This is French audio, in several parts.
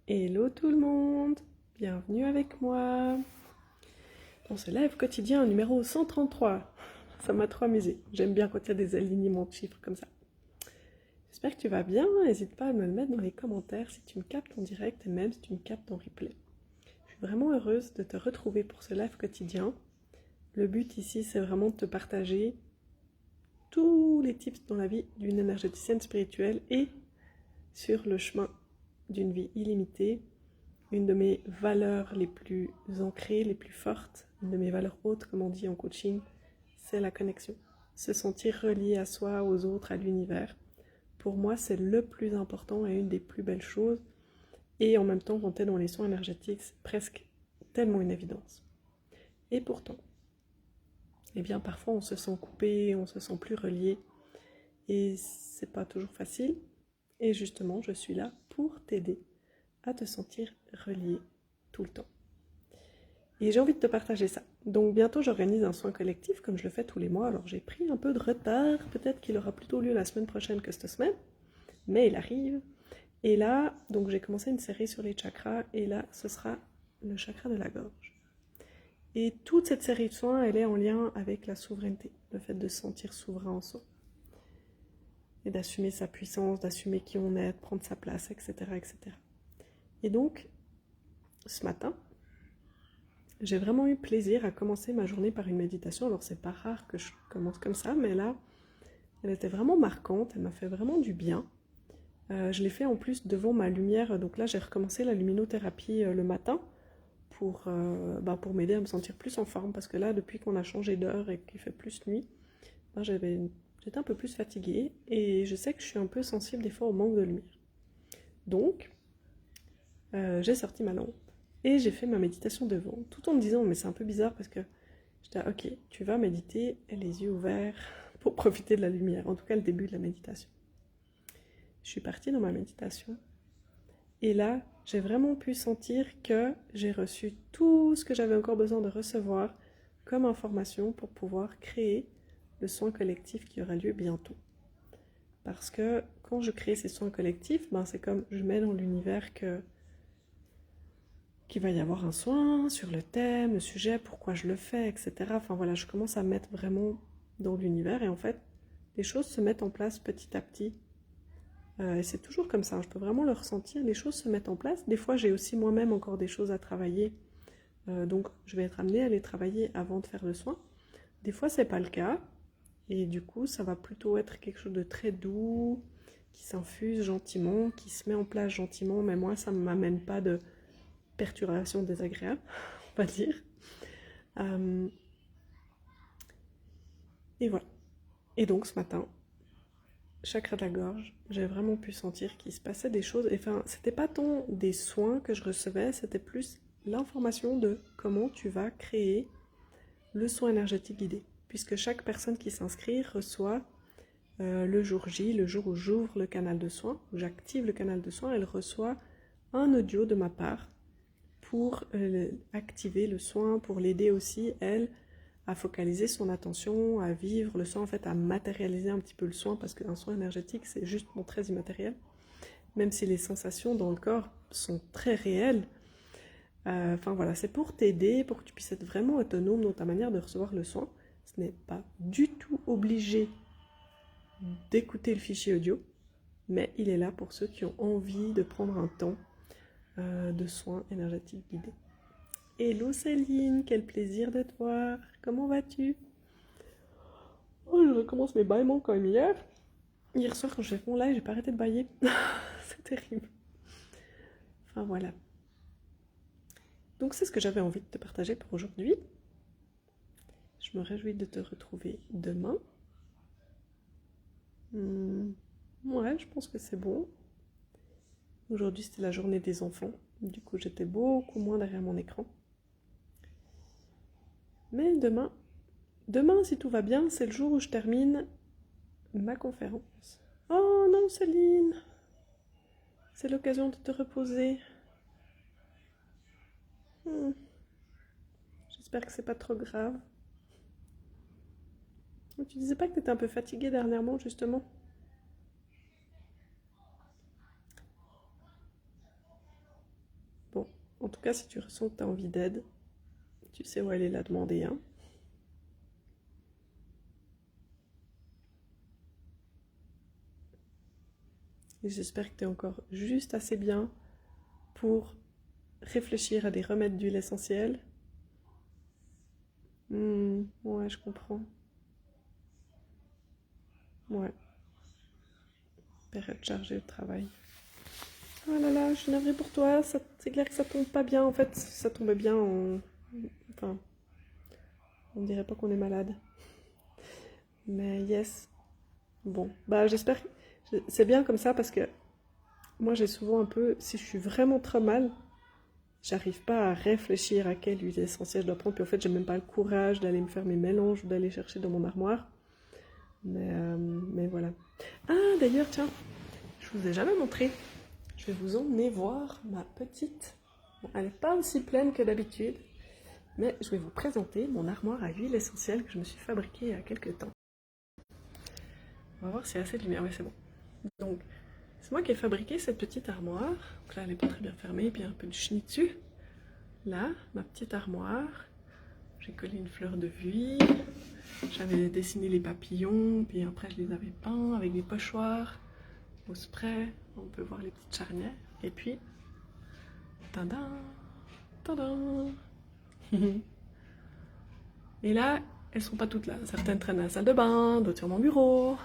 Hello tout le monde, bienvenue avec moi dans ce live quotidien numéro 133. Ça m'a trop amusé, j'aime bien quand il y a des alignements de chiffres comme ça. J'espère que tu vas bien, n'hésite pas à me le mettre dans les commentaires si tu me captes en direct et même si tu me captes en replay. Je suis vraiment heureuse de te retrouver pour ce live quotidien. Le but ici c'est vraiment de te partager tous les tips dans la vie d'une énergéticienne spirituelle et sur le chemin d'une vie illimitée. Une de mes valeurs les plus ancrées, les plus fortes, une de mes valeurs hautes, comme on dit en coaching, c'est la connexion. Se sentir relié à soi, aux autres, à l'univers. Pour moi, c'est le plus important et une des plus belles choses. Et en même temps, quand tu es dans les soins énergétiques, c'est presque tellement une évidence. Et pourtant, eh bien, parfois on se sent coupé, on se sent plus relié. Et c'est pas toujours facile. Et justement, je suis là pour t'aider à te sentir relié tout le temps. Et j'ai envie de te partager ça. Donc bientôt j'organise un soin collectif comme je le fais tous les mois. Alors j'ai pris un peu de retard, peut-être qu'il aura plutôt lieu la semaine prochaine que cette semaine, mais il arrive. Et là, donc j'ai commencé une série sur les chakras et là ce sera le chakra de la gorge. Et toute cette série de soins, elle est en lien avec la souveraineté, le fait de se sentir souverain en soi. Et d'assumer sa puissance, d'assumer qui on est, de prendre sa place, etc. etc. Et donc, ce matin, j'ai vraiment eu plaisir à commencer ma journée par une méditation. Alors c'est pas rare que je commence comme ça, mais là, elle était vraiment marquante, elle m'a fait vraiment du bien. Je l'ai fait en plus devant ma lumière, donc là j'ai recommencé la luminothérapie le matin pour m'aider à me sentir plus en forme, parce que là, depuis qu'on a changé d'heure et qu'il fait plus nuit, j'étais un peu plus fatiguée, et je sais que je suis un peu sensible des fois au manque de lumière. Donc, j'ai sorti ma lampe, et j'ai fait ma méditation devant, tout en me disant, mais c'est un peu bizarre parce que j'étais, ok, tu vas méditer les yeux ouverts pour profiter de la lumière, en tout cas le début de la méditation. Je suis partie dans ma méditation, et là, j'ai vraiment pu sentir que j'ai reçu tout ce que j'avais encore besoin de recevoir comme information pour pouvoir créer le soin collectif qui aura lieu bientôt. Parce que quand je crée ces soins collectifs, c'est comme je mets dans l'univers qu'il va y avoir un soin sur le thème, le sujet, pourquoi je le fais, etc. Enfin voilà, je commence à mettre vraiment dans l'univers et en fait, les choses se mettent en place petit à petit. Et c'est toujours comme ça, je peux vraiment le ressentir, les choses se mettent en place. Des fois, j'ai aussi moi-même encore des choses à travailler, donc je vais être amenée à les travailler avant de faire le soin. Des fois, c'est pas le cas, et du coup, ça va plutôt être quelque chose de très doux, qui s'infuse gentiment, qui se met en place gentiment, mais moi, ça ne m'amène pas de perturbation désagréable, on va dire. Et voilà. Et donc, ce matin, chakra de la gorge, j'ai vraiment pu sentir qu'il se passait des choses. Enfin, c'était pas tant des soins que je recevais, c'était plus l'information de comment tu vas créer le soin énergétique guidé. Puisque chaque personne qui s'inscrit reçoit le jour J, le jour où j'ouvre le canal de soins, où j'active le canal de soins, elle reçoit un audio de ma part pour activer le soin, pour l'aider aussi, elle, à focaliser son attention, à vivre le soin, en fait, à matérialiser un petit peu le soin, parce qu'un soin énergétique, c'est justement très immatériel, même si les sensations dans le corps sont très réelles. Enfin voilà, c'est pour t'aider, pour que tu puisses être vraiment autonome dans ta manière de recevoir le soin. Ce n'est pas du tout obligé d'écouter le fichier audio, mais il est là pour ceux qui ont envie de prendre un temps de soins énergétiques guidés. Hello Céline, quel plaisir de te voir. Comment vas-tu? Oh, je recommence mes bâillements comme hier. Hier soir, quand j'ai fait mon live, j'ai pas arrêté de bâiller. C'est terrible. Enfin voilà. Donc c'est ce que j'avais envie de te partager pour aujourd'hui. Je me réjouis de te retrouver demain. Ouais, je pense que c'est bon. Aujourd'hui, c'était la journée des enfants. Du coup, j'étais beaucoup moins derrière mon écran. Mais demain, si tout va bien, c'est le jour où je termine ma conférence. Oh non, Céline! C'est l'occasion de te reposer. J'espère que c'est pas trop grave. Tu disais pas que t'étais un peu fatiguée dernièrement, justement? En tout cas, si tu ressens que tu as envie d'aide, tu sais où aller la demander, hein. Et j'espère que tu es encore juste assez bien pour réfléchir à des remèdes d'huile essentielle. Ouais, je comprends. Ouais, période chargée de travail. Oh là là, je suis navrée pour toi. C'est clair que ça tombe pas bien. En fait, si ça tombait bien, enfin, on dirait pas qu'on est malade. Mais yes. Bon, bah j'espère que c'est bien comme ça parce que moi j'ai souvent un peu, si je suis vraiment trop mal, j'arrive pas à réfléchir à quelle huile essentielle je dois prendre. Puis en fait, j'ai même pas le courage d'aller me faire mes mélanges ou d'aller chercher dans mon armoire. Mais voilà. Ah, d'ailleurs, tiens, je vous ai jamais montré. Je vais vous emmener voir ma petite. Bon, elle n'est pas aussi pleine que d'habitude, mais je vais vous présenter mon armoire à huile essentielle que je me suis fabriquée il y a quelques temps. On va voir si y a assez de lumière. Oui, c'est bon. Donc, c'est moi qui ai fabriqué cette petite armoire. Donc là, elle n'est pas très bien fermée, puis il y a un peu de chenille dessus. Là, ma petite armoire. J'ai collé une fleur de vie. J'avais dessiné les papillons, puis après je les avais peints avec des pochoirs au spray. On peut voir les petites charnières. Et puis, tadam, tadam. Et là, elles sont pas toutes là. Certaines traînent à la salle de bain, d'autres sur mon bureau.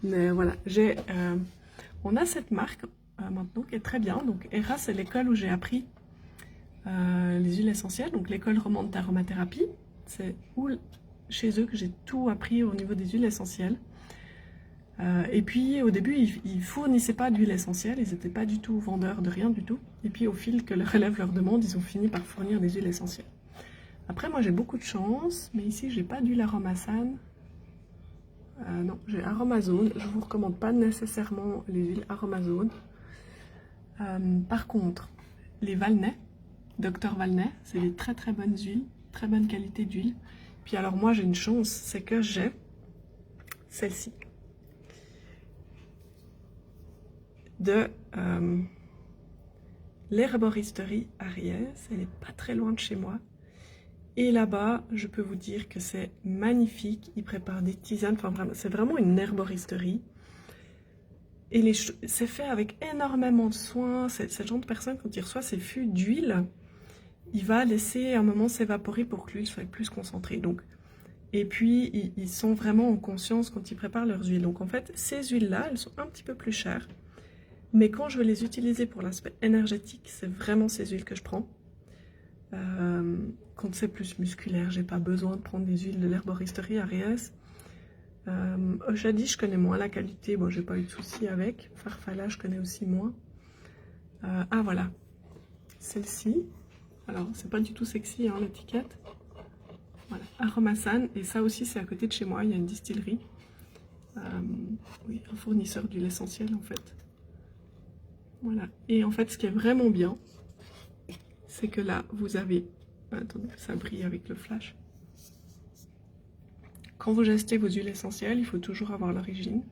Mais voilà, on a cette marque maintenant qui est très bien. Donc ERA, c'est l'école où j'ai appris les huiles essentielles. Donc l'école romande d'aromathérapie. C'est chez eux que j'ai tout appris au niveau des huiles essentielles. Et puis au début, ils fournissaient pas d'huile essentielle, ils n'étaient pas du tout vendeurs de rien du tout. Et puis au fil que leur élève leur demande, ils ont fini par fournir des huiles essentielles. Après, moi j'ai beaucoup de chance, mais ici j'ai pas d'huile aromasane. Non, j'ai aromazone. Je vous recommande pas nécessairement les huiles aromazone. Par contre, les Valnay, Dr Valnay, c'est des très très bonnes huiles, très bonne qualité d'huile. Puis alors moi j'ai une chance, c'est que j'ai celle-ci. De l'herboristerie Ariès, elle n'est pas très loin de chez moi. Et là-bas, je peux vous dire que c'est magnifique. Ils préparent des tisanes, enfin vraiment, c'est vraiment une herboristerie. Et c'est fait avec énormément de soin. C'est le genre de personne, quand il reçoit ses fûts d'huile, il va laisser un moment s'évaporer pour que l'huile soit plus concentrée. Donc, et puis, ils sont vraiment en conscience quand ils préparent leurs huiles. Donc en fait, ces huiles-là, elles sont un petit peu plus chères. Mais quand je veux les utiliser pour l'aspect énergétique, c'est vraiment ces huiles que je prends. Quand c'est plus musculaire, j'ai pas besoin de prendre des huiles de l'herboristerie Ariès. Oshadi, je connais moins la qualité, bon, j'ai pas eu de soucis avec. Farfalla, je connais aussi moins. Ah voilà, celle-ci. Alors, c'est pas du tout sexy, hein, l'étiquette. Voilà, Aromasan, et ça aussi, c'est à côté de chez moi, il y a une distillerie. Oui, un fournisseur d'huile essentielle, en fait. Voilà, et en fait, ce qui est vraiment bien, c'est que là, vous avez... Attendez, ça brille avec le flash. Quand vous achetez vos huiles essentielles, il faut toujours avoir l'origine.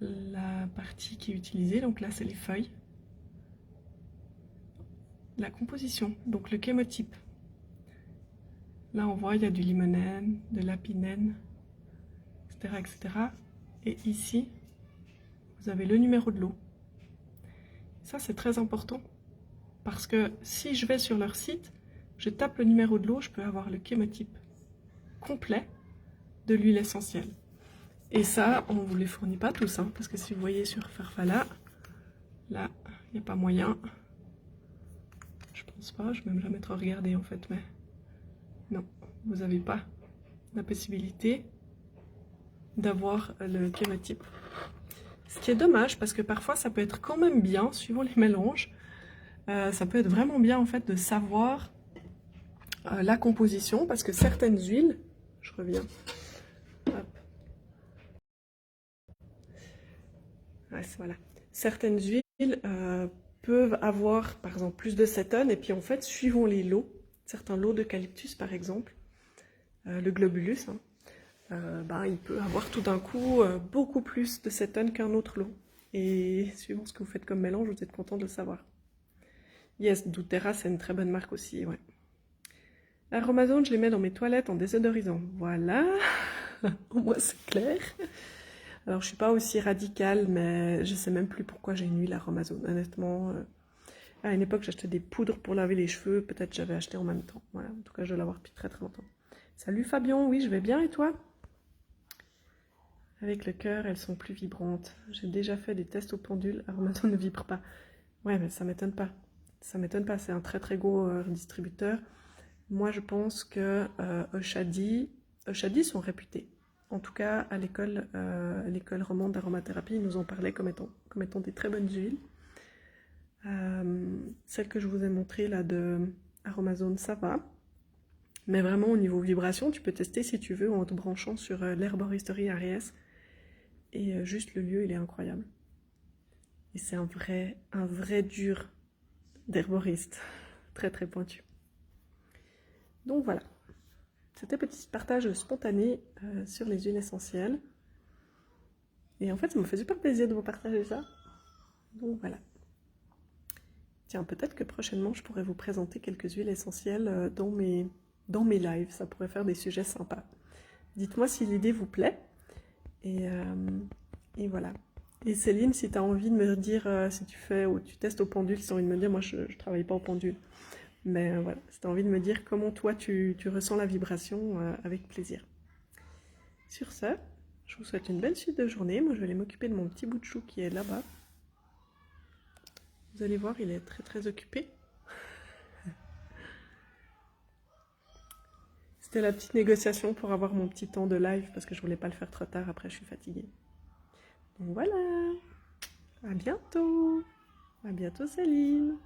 La partie qui est utilisée, donc là, c'est les feuilles. La composition, donc le chémotype. Là, on voit, il y a du limonène, de l'apinène, etc., etc. Et ici, vous avez le numéro de l'eau. Ça, c'est très important. Parce que si je vais sur leur site, je tape le numéro de l'eau, je peux avoir le chémotype complet de l'huile essentielle. Et ça, on ne vous les fournit pas tous, hein, parce que si vous voyez sur Farfalla, là, il n'y a pas moyen. Je pense pas, je vais même jamais trop regarder en fait, mais non, vous n'avez pas la possibilité d'avoir le chémotype. Ce qui est dommage, parce que parfois ça peut être quand même bien, suivant les mélanges, ça peut être vraiment bien en fait de savoir la composition, parce que certaines huiles, je reviens, hop. Ouais, voilà. Certaines huiles peuvent avoir par exemple plus de cétone, et puis en fait, suivant les lots, certains lots d'eucalyptus par exemple, le globulus, hein, il peut avoir tout d'un coup beaucoup plus de cétone qu'un autre lot. Et suivant ce que vous faites comme mélange, vous êtes content de le savoir. Yes, doTERRA, c'est une très bonne marque aussi, ouais. Aromazone, je les mets dans mes toilettes en désodorisant. Voilà, au moins c'est clair. Alors je suis pas aussi radicale, mais je sais même plus pourquoi j'ai une huile Aromazone. Honnêtement, à une époque j'achetais des poudres pour laver les cheveux, peut-être j'avais acheté en même temps. Voilà, en tout cas je dois l'avoir depuis très très longtemps. Salut Fabien, oui je vais bien et toi? Avec le cœur, elles sont plus vibrantes. J'ai déjà fait des tests au pendule, Aromazone ne vibre pas. Ouais, mais ça m'étonne pas. Ça m'étonne pas, c'est un très très gros distributeur. Moi, je pense que Oshadi sont réputés. En tout cas, à l'école romande d'aromathérapie, ils nous en parlaient comme étant des très bonnes huiles. Celle que je vous ai montrée là de Aromazone, ça va. Mais vraiment, au niveau vibration, tu peux tester si tu veux en te branchant sur l'herboristerie Aries. Et juste le lieu, il est incroyable. Et c'est un vrai dur d'herboriste. Très très pointu. Donc voilà. C'était petit partage spontané sur les huiles essentielles. Et en fait, ça me fait super plaisir de vous partager ça. Donc voilà. Tiens, peut-être que prochainement, je pourrais vous présenter quelques huiles essentielles dans mes lives. Ça pourrait faire des sujets sympas. Dites-moi si l'idée vous plaît. Et voilà. Et Céline, si tu as envie de me dire si tu fais ou tu testes au pendule, si tu as envie de me dire, moi je ne travaille pas au pendule. Mais voilà, si tu as envie de me dire comment toi tu ressens la vibration, avec plaisir. Sur ce, je vous souhaite une belle suite de journée. Moi je vais aller m'occuper de mon petit bout de chou qui est là-bas. Vous allez voir, il est très très occupé. C'était la petite négociation pour avoir mon petit temps de live parce que je voulais pas le faire trop tard, après je suis fatiguée. Donc voilà, à bientôt Céline.